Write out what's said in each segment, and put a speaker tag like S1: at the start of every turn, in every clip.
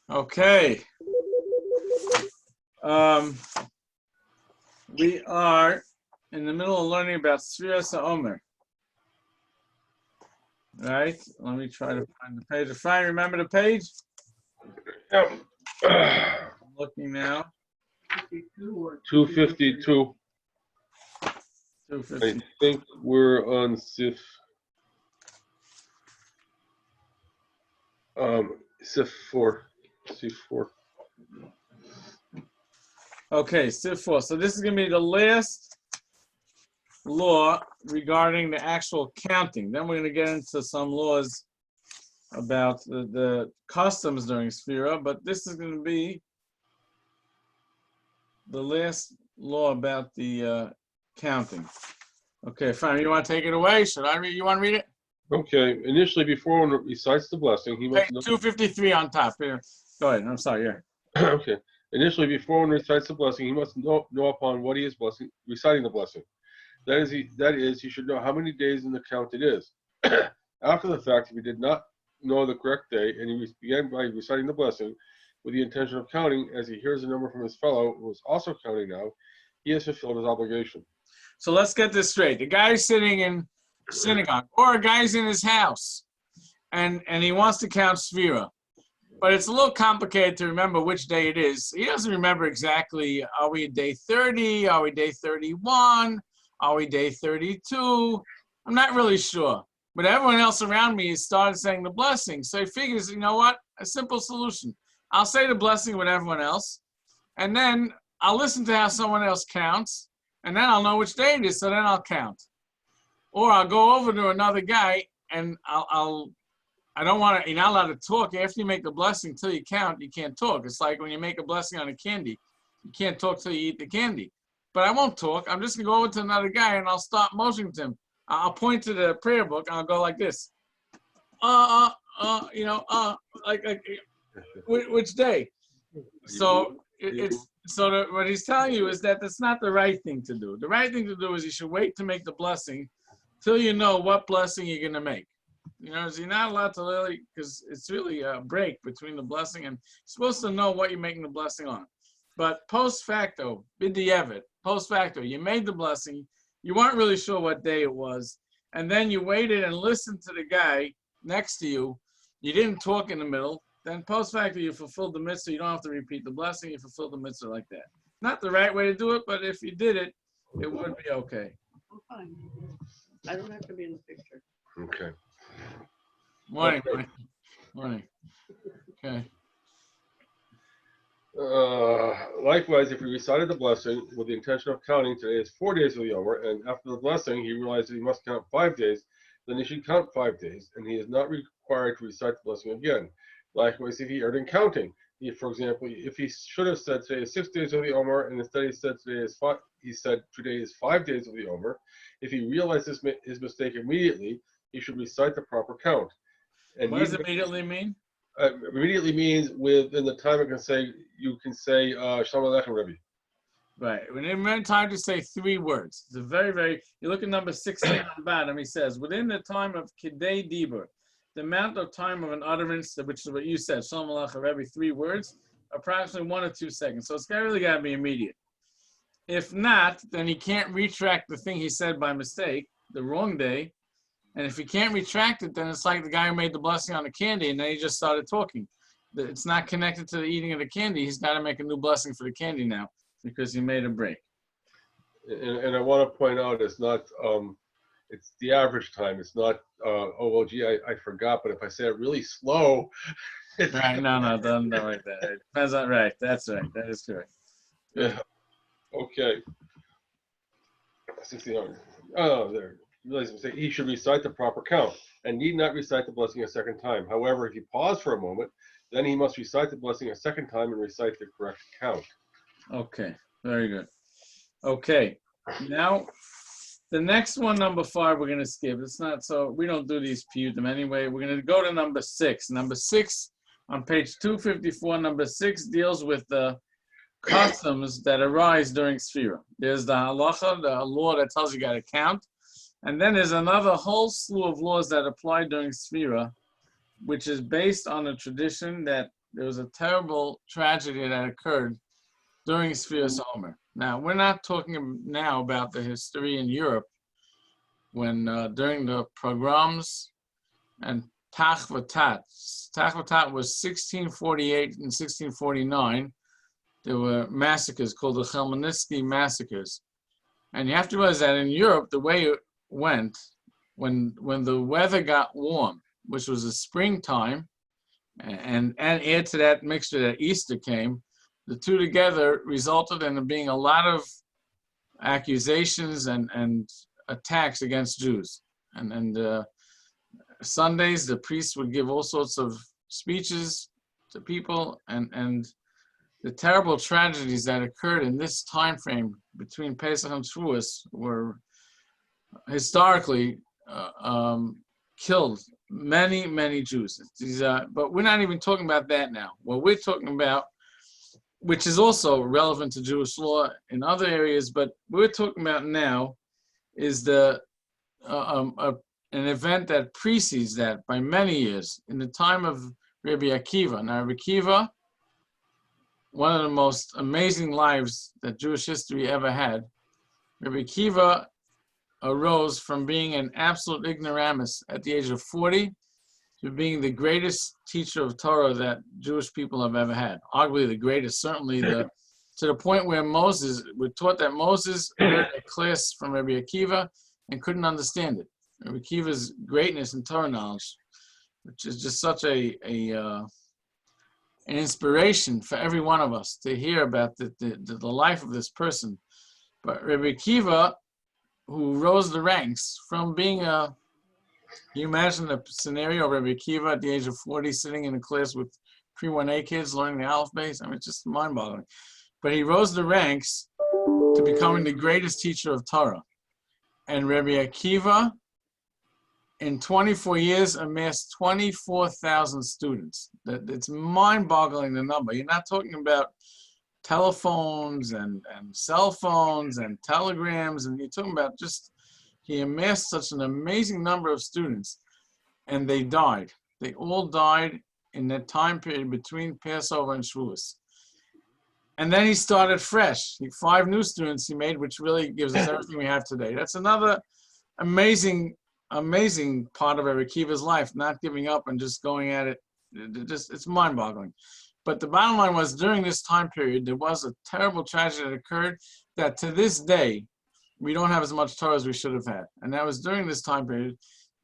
S1: Okay. We are in the middle of learning about Sefiras HaOmer. Right? Let me try to find the page. If I remember the page?
S2: Yep.
S1: I'm looking now.
S2: 252.
S1: 250.
S2: I think we're on Sif 4. C4.
S1: Okay, Sif4. So this is going to be the last law regarding the actual counting. Then we're going to get into some laws about the customs during Sefira, but this is going to be the last law about the counting. Okay, fine. You want to take it away? Should I read? You want to read it?
S2: Okay. Initially, before one recites the blessing, he must
S1: Page 253 on top. Here. Go ahead. I'm sorry. Yeah.
S2: Okay. Initially, before one recites the blessing, he must know upon what he is reciting the blessing. That is, he should know how many days in the count it is. After the fact, if he did not know the correct day, and he began by reciting the blessing with the intention of counting, as he hears a number from his fellow who is also counting now, he has fulfilled his obligation.
S1: So let's get this straight. The guy's sitting in synagogue, or a guy's in his house, and he wants to count Sefira. But it's a little complicated to remember which day it is. He doesn't remember exactly, are we day 30? Are we day 31? Are we day 32? I'm not really sure. But everyone else around me has started saying the blessing. So he figures, you know what? A simple solution. I'll say the blessing with everyone else, and then I'll listen to how someone else counts, and then I'll know which day it is, so then I'll count. Or I'll go over to another guy, and I don't want to, you're not allowed to talk. After you make the blessing, until you count, you can't talk. It's like when you make a blessing on a candy. You can't talk till you eat the candy. But I won't talk. I'm just going to go over to another guy, and I'll start motioning to him. I'll point to the prayer book, and I'll go like this. Which day? So what he's telling you is that that's not the right thing to do. The right thing to do is you should wait to make the blessing till you know what blessing you're going to make. You know, so you're not allowed to really, because it's really a break between the blessing, and you're supposed to know what you're making the blessing on. But post facto, b'di'evet, post facto, you made the blessing, you weren't really sure what day it was, and then you waited and listened to the guy next to you, you didn't talk in the middle, then post facto you fulfilled the mitzvah, you don't have to repeat the blessing, you fulfilled the mitzvah like that. Not the right way to do it, but if you did it, it would be okay.
S3: I'm fine. I don't have to be in the picture.
S2: Okay.
S1: Morning. Morning. Okay.
S2: Likewise, if he recited the blessing with the intention of counting, today is 4 days of the HaOmer, and after the blessing he realized that he must count 5 days, then he should count 5 days, and he is not required to recite the blessing again. Likewise, if he erred in counting, for example, if he should have said today is 6 days of the HaOmer, and instead he said today is 5 days of the HaOmer, if he realized his mistake immediately, he should recite the proper count. And
S1: what does immediately mean?
S2: Immediately means within the time you can say Shalom Aleichem, Rabbi.
S1: Right. We need time to say 3 words. It's a very, you look at number 16 on the bottom, he says, within the time of Kidei Dibur, the amount of time of an utterance, which is what you said, Shalom Aleichem, Rabbi, 3 words, approximately 1 or 2 seconds. So it's really got to be immediate. If not, then he can't retract the thing he said by mistake, the wrong day. And if he can't retract it, then it's like the guy who made the blessing on the candy, and then he just started talking. It's not connected to the eating of the candy. He's got to make a new blessing for the candy now because he made a break.
S2: And I want to point out, it's not, it's the average time. It's not, I forgot, but if I say it really slow.
S1: Right, no, don't like that. It depends on, right, that's right. That is correct.
S2: Yeah. Okay. 1600. Oh, there. Realize mistake. He should recite the proper count and need not recite the blessing a second time. However, if he paused for a moment, then he must recite the blessing a second time and recite the correct count.
S1: Okay, very good. Okay, now the next one, number 5, we're going to skip. It's not so, we don't do these piyutim anyway. We're going to go to number 6. Number 6 on page 254. Number 6 deals with the customs that arise during Sefira. There's the halacha, the law that tells you got to count. And then there's another whole slew of laws that apply during Sefira, which is based on a tradition that there was a terrible tragedy that occurred during Sefiras HaOmer. Now, we're not talking now about the history in Europe when during the pogroms and Tach V'Tat. Tach V'Tat was 1648 and 1649. There were massacres called the Travitsky massacres. And you have to realize that in Europe, the way it went, when the weather got warm, which was the springtime, and add to that mixture that Easter came, the two together resulted in there being a lot of accusations and attacks against Jews. And Sundays, the priests would give all sorts of speeches to people, and the terrible tragedies that occurred in this time frame between Pesach and Shavuos were historically killed many Jews. But we're not even talking about that now. What we're talking about, which is also relevant to Jewish law in other areas, but what we're talking about now is an event that precedes that by many years, in the time of Rabbi Akiva. Now, Rabbi Akiva, one of the most amazing lives that Jewish history ever had. Rabbi Akiva arose from being an absolute ignoramus at the age of 40 to being the greatest teacher of Torah that Jewish people have ever had. Arguably the greatest, certainly to the point where we're taught that Moses heard a class from Rabbi Akiva and couldn't understand it. Rabbi Akiva's greatness in Torah knowledge, which is just such an inspiration for every one of us to hear about the life of this person. But Rabbi Akiva, who rose the ranks from being can you imagine the scenario of Rabbi Akiva at the age of 40 sitting in a class with pre-1A kids learning the Aleph Beis? I mean, it's just mind-boggling. But he rose the ranks to becoming the greatest teacher of Torah. And Rabbi Akiva, in 24 years, amassed 24,000 students. It's mind-boggling, the number. You're not talking about telephones and cell phones and telegrams, and you're talking about just, he amassed such an amazing number of students, and they died. They all died in that time period between Passover and Shavuos. And then he started fresh. 5 new students he made, which really gives us everything we have today. That's another amazing part of Rabbi Akiva's life, not giving up and just going at it. It's mind-boggling. But the bottom line was, during this time period, there was a terrible tragedy that occurred that to this day, we don't have as much Torah as we should have had. And that was during this time period.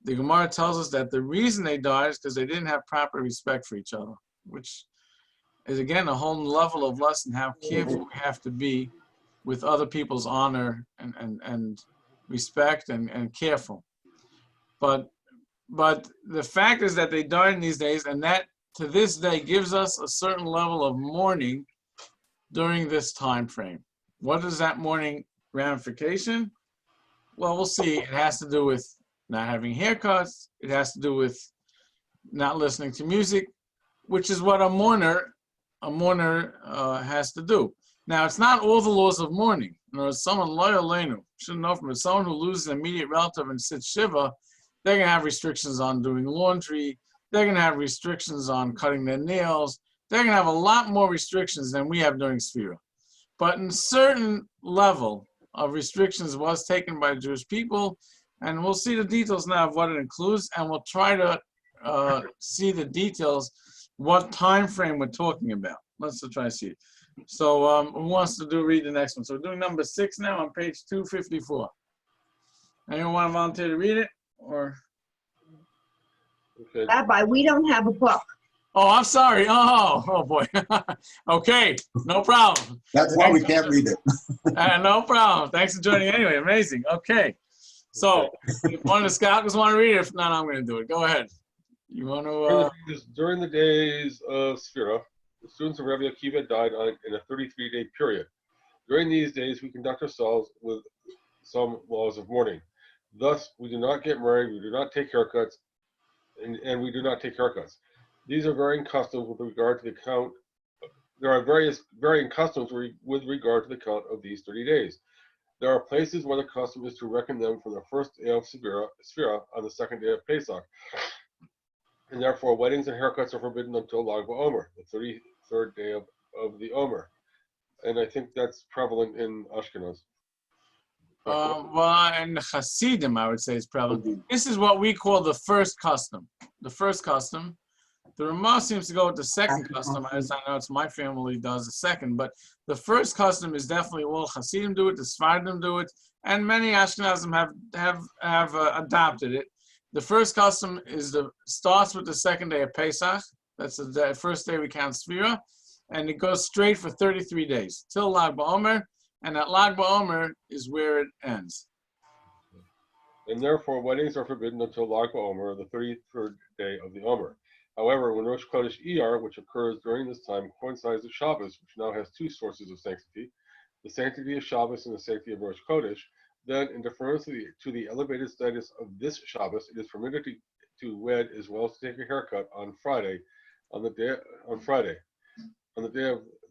S1: The Gemara tells us that the reason they died is because they didn't have proper respect for each other, which is, again, a whole level of lesson how careful we have to be with other people's honor and respect and careful. But the fact is that they died in these days, and that to this day gives us a certain level of mourning during this time frame. What is that mourning ramification? Well, we'll see. It has to do with not having haircuts. It has to do with not listening to music, which is what a mourner has to do. Now, it's not all the laws of mourning. In other words, someone loyal lenu shouldn't know from it. Someone who loses an immediate relative and sits shiva, they're going to have restrictions on doing laundry. They're going to have restrictions on cutting their nails. They're going to have a lot more restrictions than we have during Sefira. But in certain level of restrictions was taken by Jewish people, and we'll see the details now of what it includes, and we'll try to see the details, what time frame we're talking about. Let's try to see it. So who wants to read the next one? So we're doing number 6 now on page 254. Anyone want to volunteer to read it? Or
S2: Okay.
S4: Rabbi, we don't have a book.
S1: oh, I'm sorry. Oh boy. Okay, no problem.
S5: That's why we can't read it.
S1: No problem. Thanks for joining anyway. Amazing. Okay. So, if one of the scholars want to read it, if not, I'm going to do it. Go ahead. You want to?
S2: During the days of Sefira, the students of Rabbi Akiva died in a 33-day period. During these days, we conduct ourselves with some laws of mourning. Thus, we do not get married, we do not take haircuts, and we do not take haircuts. These are varying customs with regard to the count. There are various varying customs with regard to the count of these 30 days. There are places where the custom is to reckon them from the first day of Sefira on the second day of Pesach. And therefore, weddings and haircuts are forbidden until Lag BaOmer, the 33rd day of the Omer. And I think that's prevalent in Ashkenaz.
S1: Well, and Hasidim, I would say, is prevalent. This is what we call the first custom. The first custom. The Ramah seems to go with the second custom. As I know, it's my family does the second, but the first custom is definitely all Hasidim do it, the Sephardim do it, and many Ashkenazim have adopted it. The first custom starts with the second day of Pesach. That's the first day we count Sefira, and it goes straight for 33 days till Lag BaOmer, and at Lag BaOmer is where it ends.
S2: And therefore, weddings are forbidden until Lag BaOmer, the 33rd day of the Omer. However, when Rosh Chodesh Iyar, which occurs during this time, coincides with Shabbos, which now has two sources of sanctity, the sanctity of Shabbos and the sanctity of Rosh Chodesh, then, in deference to the elevated status of this Shabbos, it is permitted to wed as well as to take a haircut on Friday,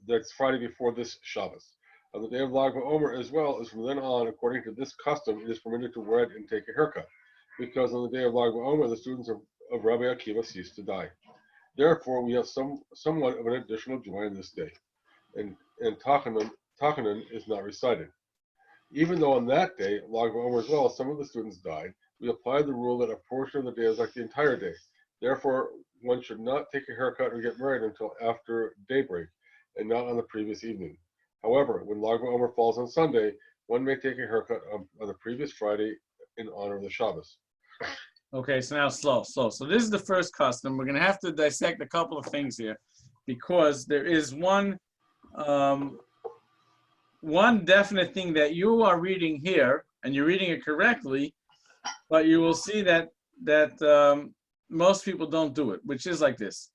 S2: that's Friday before this Shabbos. On the day of Lag BaOmer as well as from then on, according to this custom, it is permitted to wed and take a haircut, because on the day of Lag BaOmer, the students of Rabbi Akiva ceased to die. Therefore, we have somewhat of an additional joy on this day, and Tachanun is not recited. Even though on that day, Lag BaOmer as well, some of the students died, we apply the rule that a portion of the day is like the entire day. Therefore, one should not take a haircut or get married until after daybreak, and not on the previous evening. However, when Lag BaOmer falls on Sunday, one may take a haircut on the previous Friday in honor of the Shabbos.
S1: Okay, so now slow. So this is the first custom. We're going to have to dissect a couple of things here, because there is one definite thing that you are reading here, and you're reading it correctly, but you will see that most people don't do it, which is like this.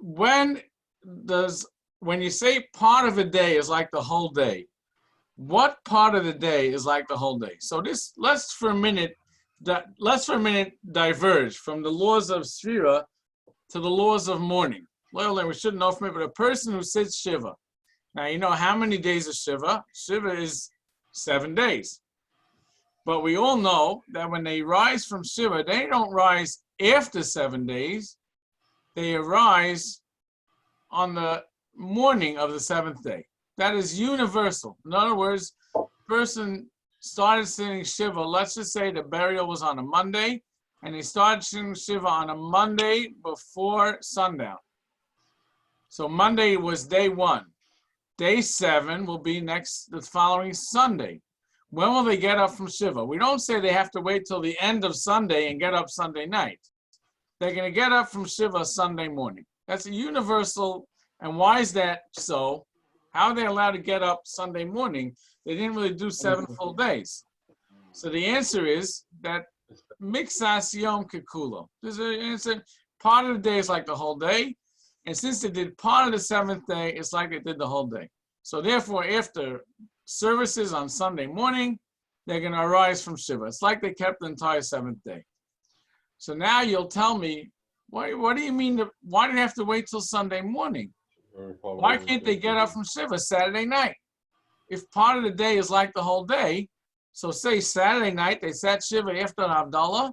S1: When you say part of a day is like the whole day, what part of the day is like the whole day? So let's for a minute diverge from the laws of Sefira to the laws of mourning. Well, we shouldn't know from it, but a person who sits Shiva. Now, you know how many days is Shiva? Shiva is 7 days. But we all know that when they rise from Shiva, they don't rise after 7 days. They arise on the morning of the 7th day. That is universal. In other words, person started sitting Shiva, let's just say the burial was on a Monday, and he started sitting Shiva on a Monday before sundown. So Monday was day 1. Day 7 will be the following Sunday. When will they get up from Shiva? We don't say they have to wait till the end of Sunday and get up Sunday night. They're going to get up from Shiva Sunday morning. That's a universal. And why is that so? How are they allowed to get up Sunday morning? They didn't really do 7 full days. So the answer is that mixas yom kekulo. There's an answer. Part of the day is like the whole day. And since they did part of the 7th day, it's like they did the whole day. So therefore, after services on Sunday morning, they're going to arise from Shiva. It's like they kept the entire 7th day. So now you'll tell me, what do you mean? Why do they have to wait till Sunday morning? Why can't they get up from Shiva Saturday night? If part of the day is like the whole day, so say Saturday night, they sat Shiva after Havdalah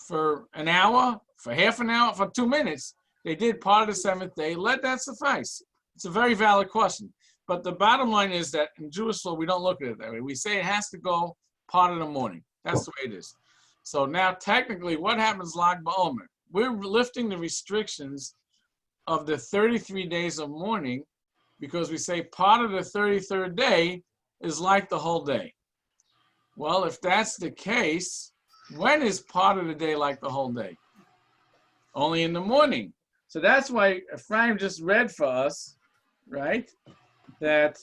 S1: for an hour, for half an hour, for 2 minutes. They did part of the 7th day. Let that suffice. It's a very valid question. But the bottom line is that in Jewish law, we don't look at it that way. We say it has to go part of the morning. That's the way it is. So now technically, what happens Lag BaOmer? We're lifting the restrictions of the 33 days of mourning because we say part of the 33rd day is like the whole day. Well, if that's the case, when is part of the day like the whole day? Only in the morning. So that's why Ephraim just read for us, right? That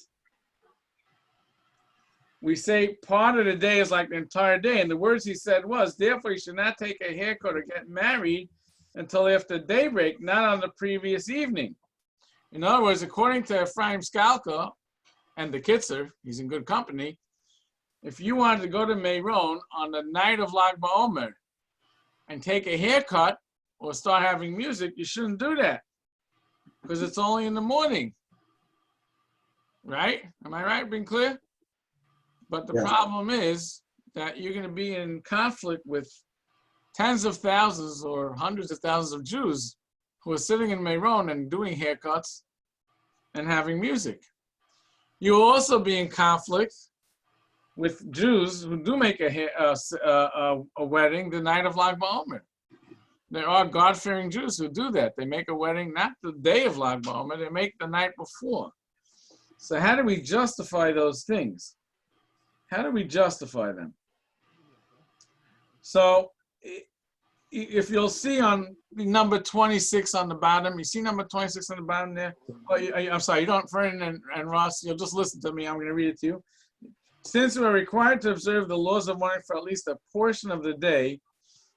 S1: we say part of the day is like the entire day. And the words he said was, therefore you should not take a haircut or get married until after daybreak, not on the previous evening. In other words, according to Ephraim Skalka and the Kitzer, he's in good company, if you wanted to go to Meron on the night of Lag BaOmer and take a haircut or start having music, you shouldn't do that because it's only in the morning. Right? Am I right? Being clear? But the problem is that you're going to be in conflict with tens of thousands or hundreds of thousands of Jews who are sitting in Meron and doing haircuts and having music. You will also be in conflict with Jews who do make a wedding the night of Lag BaOmer. There are God-fearing Jews who do that. They make a wedding not the day of Lag BaOmer, they make the night before. So how do we justify those things? How do we justify them? So if you'll see on number 26 on the bottom, you see number 26 on the bottom there? Oh, I'm sorry, you don't, Ferdinand and Ross, you'll just listen to me. I'm going to read it to you. Since we are required to observe the laws of mourning for at least a portion of the day,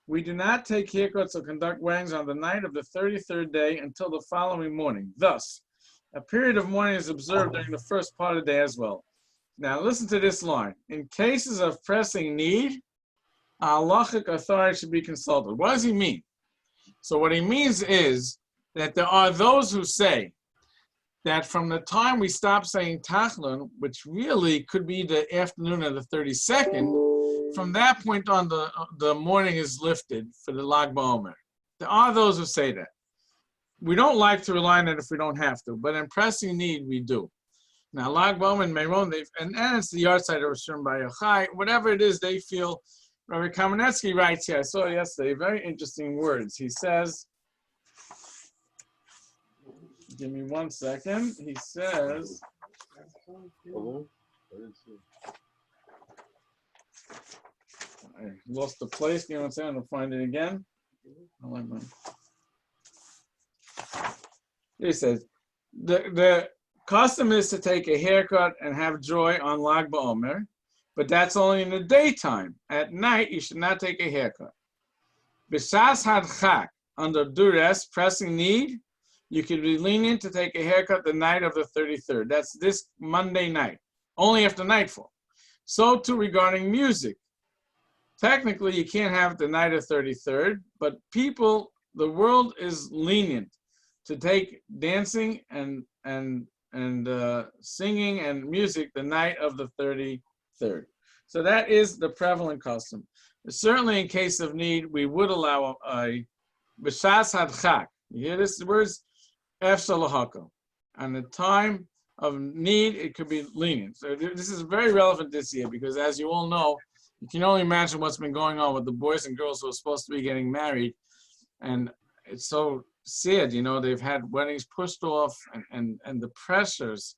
S1: we do not take haircuts or conduct weddings on the night of the 33rd day until the following morning. Thus, a period of mourning is observed during the first part of the day as well. Now, listen to this line. In cases of pressing need, a halachic authority should be consulted. What does he mean? So what he means is that there are those who say that from the time we stop saying Tachlon, which really could be the afternoon of the 32nd, from that point on the morning is lifted for the Lag BaOmer. There are those who say that. We don't like to rely on it if we don't have to, but in pressing need, we do. Now, Lag BaOmer and Meron, and it's the yard side of Rishon Bar Yochai, whatever it is they feel. Rabbi Kamenetsky writes here, I saw it yesterday, very interesting words. He says, give me 1 second. He says, I lost the place. You know what I'm saying? I'm going to find it again. He says, the custom is to take a haircut and have joy on Lag BaOmer, but that's only in the daytime. At night, you should not take a haircut. B'shas hadchak, under duress, pressing need, you could be lenient to take a haircut the night of the 33rd. That's this Monday night, only after nightfall. So too regarding music. Technically, you can't have it the night of 33rd, but people, the world is lenient to take dancing and singing and music the night of the 33rd. So that is the prevalent custom. Certainly in case of need, we would allow a b'shas hadchak. You hear this? The words efshar lahakol. On the time of need, it could be lenient. So this is very relevant this year because, as you all know, you can only imagine what's been going on with the boys and girls who are supposed to be getting married. And it's so sad, you know, they've had weddings pushed off and the pressures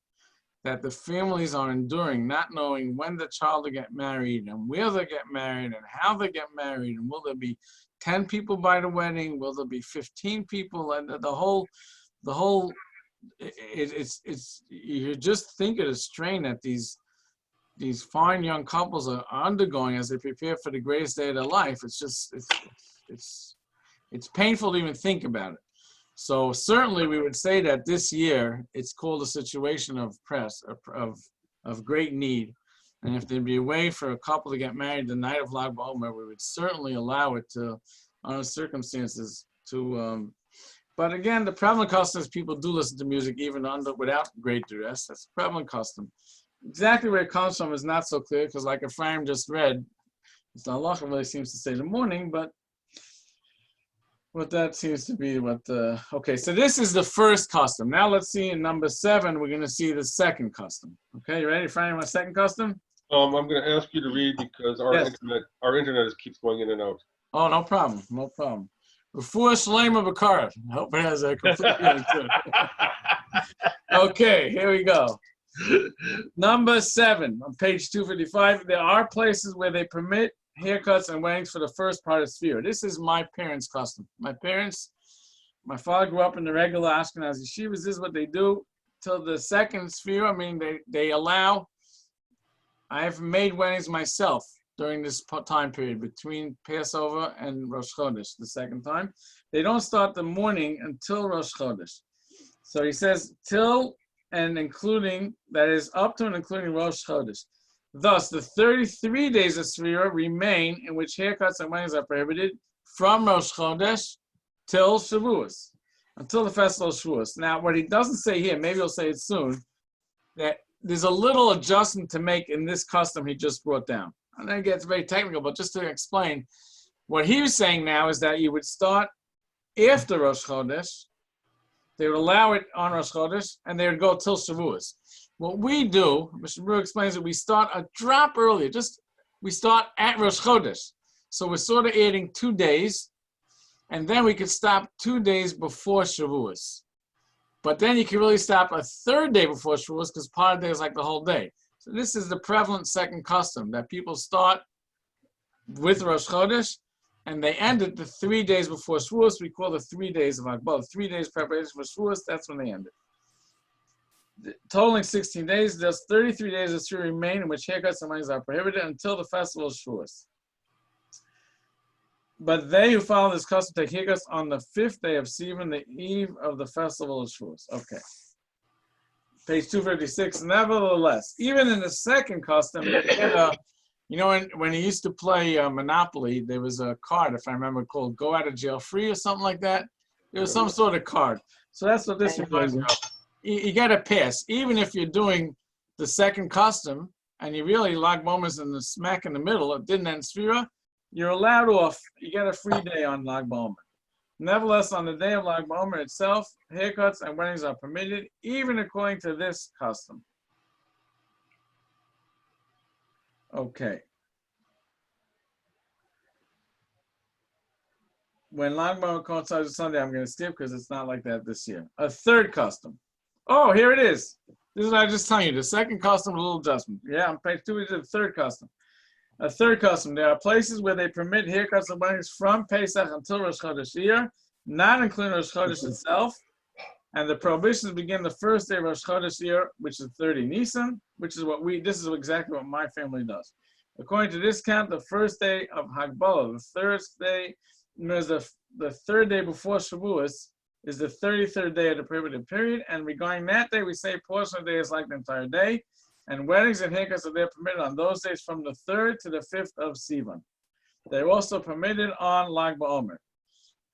S1: that the families are enduring, not knowing when the child will get married and where they get married and how they get married. And will there be 10 people by the wedding? Will there be 15 people? And the whole, you just think of the strain that these fine young couples are undergoing as they prepare for the greatest day of their life. It's just, it's painful to even think about it. So certainly we would say that this year it's called a situation of of great need. And if there'd be a way for a couple to get married the night of Lag BaOmer, we would certainly allow it to, under circumstances, to, but again, the prevalent custom is people do listen to music even without great duress. That's a prevalent custom. Exactly where it comes from is not so clear because, like Ephraim just read, it's not halacha really seems to say the morning, but what that seems to be what okay, so this is the first custom. Now let's see in number 7, we're going to see the second custom. Okay, you ready, Ephraim, on second custom?
S2: I'm going to ask you to read because our internet keeps going in and out.
S1: Oh, no problem, no problem. Before Shalema Bakara. I hope it has a complete meaning to it. Okay, here we go. Number 7 on page 255. There are places where they permit haircuts and weddings for the first part of Sefiras. This is my parents' custom. My father grew up in the regular Ashkenazi yeshivas. This is what they do till the second Sefiras. I mean, they allow. I have made weddings myself during this time period between Passover and Rosh Chodesh. The second time, they don't start the morning until Rosh Chodesh. So he says till and including, that is up to and including Rosh Chodesh. Thus, the 33 days of Sefiras remain in which haircuts and weddings are prohibited from Rosh Chodesh till Shavuos, until the festival of Shavuos. Now, what he doesn't say here, maybe he'll say it soon, that there's a little adjustment to make in this custom he just brought down. And then it gets very technical, but just to explain, What he was saying now is that you would start after Rosh Chodesh. They would allow it on Rosh Chodesh, and they would go till Shavuos. What we do, Mr. Brewer explains that we start a drop earlier. We start at Rosh Chodesh. So we're sort of adding 2 days, and then we could stop 2 days before Shavuos. But then you can really stop a 3rd day before Shavuos because part of the day is like the whole day. So this is the prevalent second custom, that people start with Rosh Chodesh, and they end it the 3 days before Shavuos. We call the 3 days of Akbal. 3 days preparation for Shavuos, that's when they end it. Totaling 16 days, there's 33 days that still remain in which haircuts and monies are prohibited until the festival of Shavuos. But they who follow this custom take haircuts on the 5th day of Sivan, the eve of the festival of Shavuos. Okay. Page 256. Nevertheless, even in the second custom, you know, when he used to play Monopoly, there was a card, if I remember, called "Go Out of Jail Free" or something like that. There was some sort of card. So that's what this reminds me of. You get a pass, even if you're doing the second custom and you really Lag BaOmer's in the smack in the middle. It didn't end Sefira. You're allowed off. You get a free day on Lag BaOmer. Nevertheless, on the day of Lag BaOmer itself, haircuts and weddings are permitted, even according to this custom. Okay. When Lag BaOmer coincides with Sunday, I'm going to skip because it's not like that this year. A third custom. Oh, here it is. This is what I was just telling you. The second custom, a little adjustment. Yeah, on page 2, we did the third custom. A third custom. There are places where they permit haircuts and weddings from Pesach until Rosh Chodesh year, not including Rosh Chodesh itself. And the prohibitions begin the first day of Rosh Chodesh year, which is 30 Nisan, which is this is exactly what my family does. According to this count, the first day of Hagbala, the third day, the 3rd day before Shavuos, is the 33rd day of the prohibited period. And regarding that day, we say portion of the day is like the entire day. And weddings and haircuts are there permitted on those days from the 3rd to the 5th of Sivan. They're also permitted on Lag BaOmer.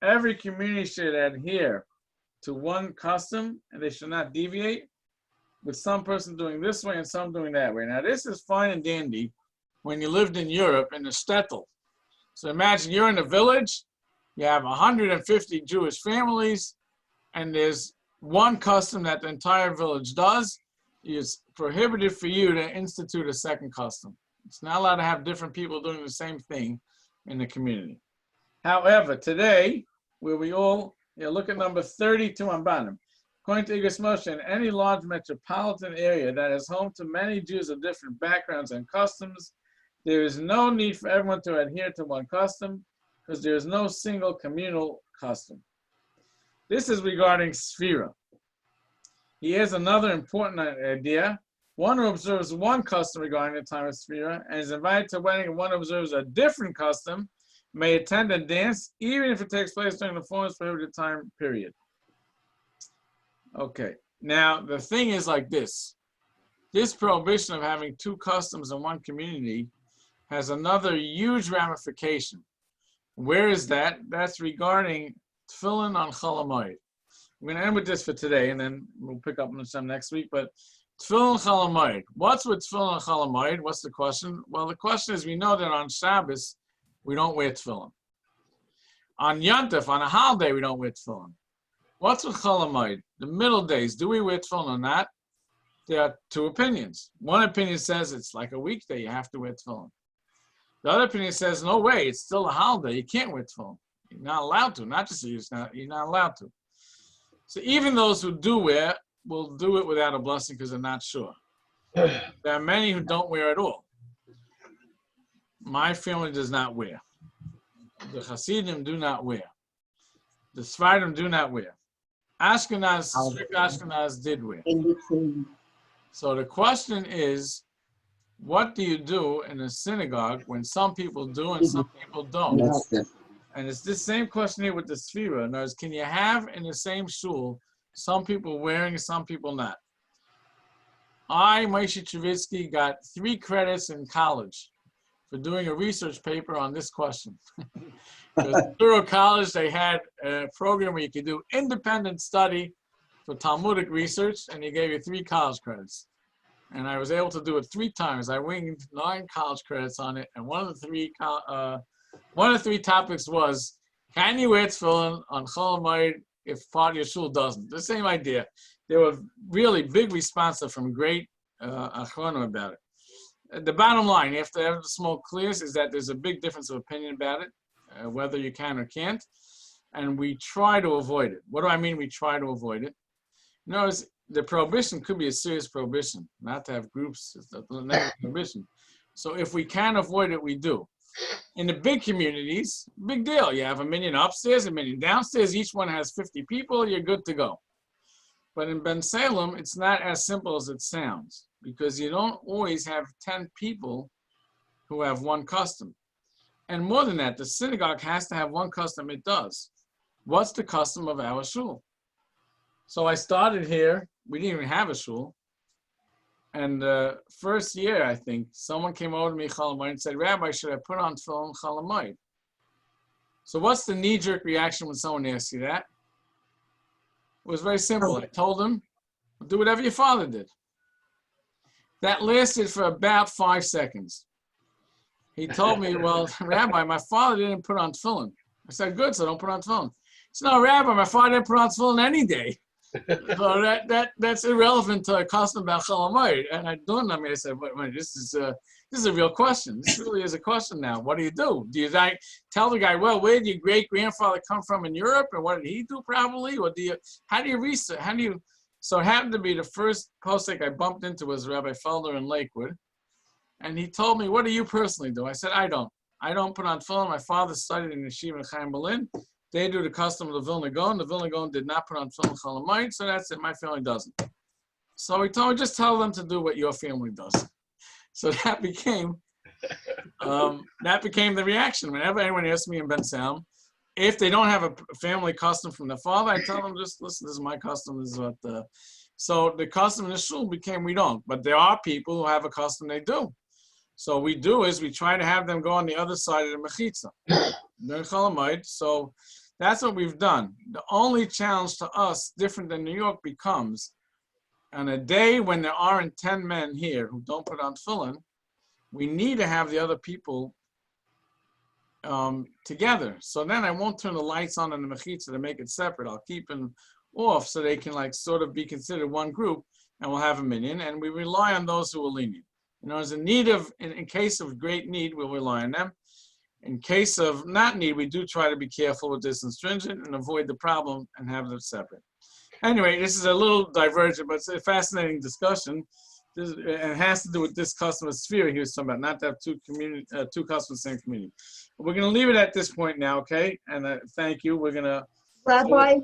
S1: Every community should adhere to one custom, and they should not deviate, with some person doing this way and some doing that way. Now, this is fine and dandy when you lived in Europe in the shtetl. So imagine you're in a village, you have 150 Jewish families, and there's one custom that the entire village does. It's prohibited for you to institute a second custom. It's not allowed to have different people doing the same thing in the community. However, today, where we all, look at number 32 on bottom. According to Igros Moshe, in any large metropolitan area that is home to many Jews of different backgrounds and customs, there is no need for everyone to adhere to one custom because there is no single communal custom. This is regarding Sefira. He has another important idea. One who observes one custom regarding the time of Sefira and is invited to a wedding, and one who observes a different custom may attend a dance, even if it takes place during the fullness prohibited time period. Okay, now the thing is like this. This prohibition of having two customs in one community has another huge ramification. Where is that? That's regarding tefillin on Chol HaMoed. I'm going to end with this for today, and then we'll pick up on some next week. But tefillin Chol HaMoed. What's with tefillin on Chol HaMoed? What's the question? Well, the question is, we know that on Shabbos, we don't wear tefillin. On Yontif, on a holiday, we don't wear tefillin. What's with Chol HaMoed? The middle days, do we wear tefillin or not? There are two opinions. One opinion says it's like a weekday, you have to wear tefillin. The other opinion says, no way, it's still a holiday, you can't wear tefillin. You're not allowed to, not just you're not allowed to. So even those who do wear will do it without a blessing because they're not sure. There are many who don't wear at all. My family does not wear. The Hasidim do not wear. The Sfardim do not wear. Ashkenaz, strict Ashkenaz did wear. So the question is, what do you do in a synagogue when some people do and some people don't? And it's this same question here with the Sefira. In other words, can you have in the same shul some people wearing and some people not? I, Moshe Travitsky, got 3 credits in college for doing a research paper on this question. Because at Thorough College, they had a program where you could do independent study for Talmudic research, and they gave you 3 college credits. And I was able to do it 3 times. I winged 9 college credits on it, and one of the 3 One of the 3 topics was, can you wear tefillin on Chol Hamoed if part of your shul doesn't? The same idea. There were really big responses from great achronim about it. The bottom line, after the smoke clears, is that there's a big difference of opinion about it, whether you can or can't, and we try to avoid it. What do I mean we try to avoid it? Notice the prohibition could be a serious prohibition, not to have groups, it's a negative prohibition. So if we can avoid it, we do. In the big communities, big deal. You have a minyan upstairs, a minyan downstairs, each one has 50 people, you're good to go. But in Ben Salem, it's not as simple as it sounds, because you don't always have 10 people who have one custom. And more than that, the synagogue has to have one custom. It does. What's the custom of our shul? So I started here. We didn't even have a shul. And the first year, I think, someone came over to me Chol Hamoed and said, Rabbi, should I put on tefillin Chol Hamoed? So what's the knee-jerk reaction when someone asks you that? It was very simple. I told him, do whatever your father did. That lasted for about 5 seconds. He told me, well, Rabbi, my father didn't put on tefillin. I said, good, so don't put on tefillin. He said, no, Rabbi, my father didn't put on tefillin any day. So that's irrelevant to a custom about Chol Hamoed. And I dawned on me, I said, wait, this is a real question. This really is a question now. What do you do? Do you tell the guy, well, where did your great-grandfather come from in Europe? And what did he do probably? Or how do you research? So it happened to be the first posek I bumped into was Rabbi Felder in Lakewood. And he told me, what do you personally do? I said, I don't put on tefillin. My father studied in Yeshiva in Chaim Berlin. They do the custom of the Vilna Gaon. The Vilna Gaon did not put on tefillin Chol Hamoed, so that's it. My family doesn't. So he told me, just tell them to do what your family does. So that became the reaction. Whenever anyone asks me in Ben Salem, if they don't have a family custom from their father, I tell them, just listen, this is my custom. This is what so the custom in the shul became we don't. But there are people who have a custom they do. So what we do is we try to have them go on the other side of the mechitza. They're Chol Hamoed. So that's what we've done. The only challenge to us, different than New York, becomes on a day when there aren't 10 men here who don't put on tefillin, we need to have the other people together. So then I won't turn the lights on in the mechitza to make it separate. I'll keep them off so they can sort of be considered one group, and we'll have a minyan, and we rely on those who are lenient. As in case of great need, we'll rely on them. In case of not need, we do try to be careful with this and stringent and avoid the problem and have them separate. Anyway, this is a little divergent, but it's a fascinating discussion. And it has to do with this customer sphere he was talking about, not to have two customers in the same community. We're going to leave it at this point now, okay? And thank you. We're going to...
S4: Rabbi?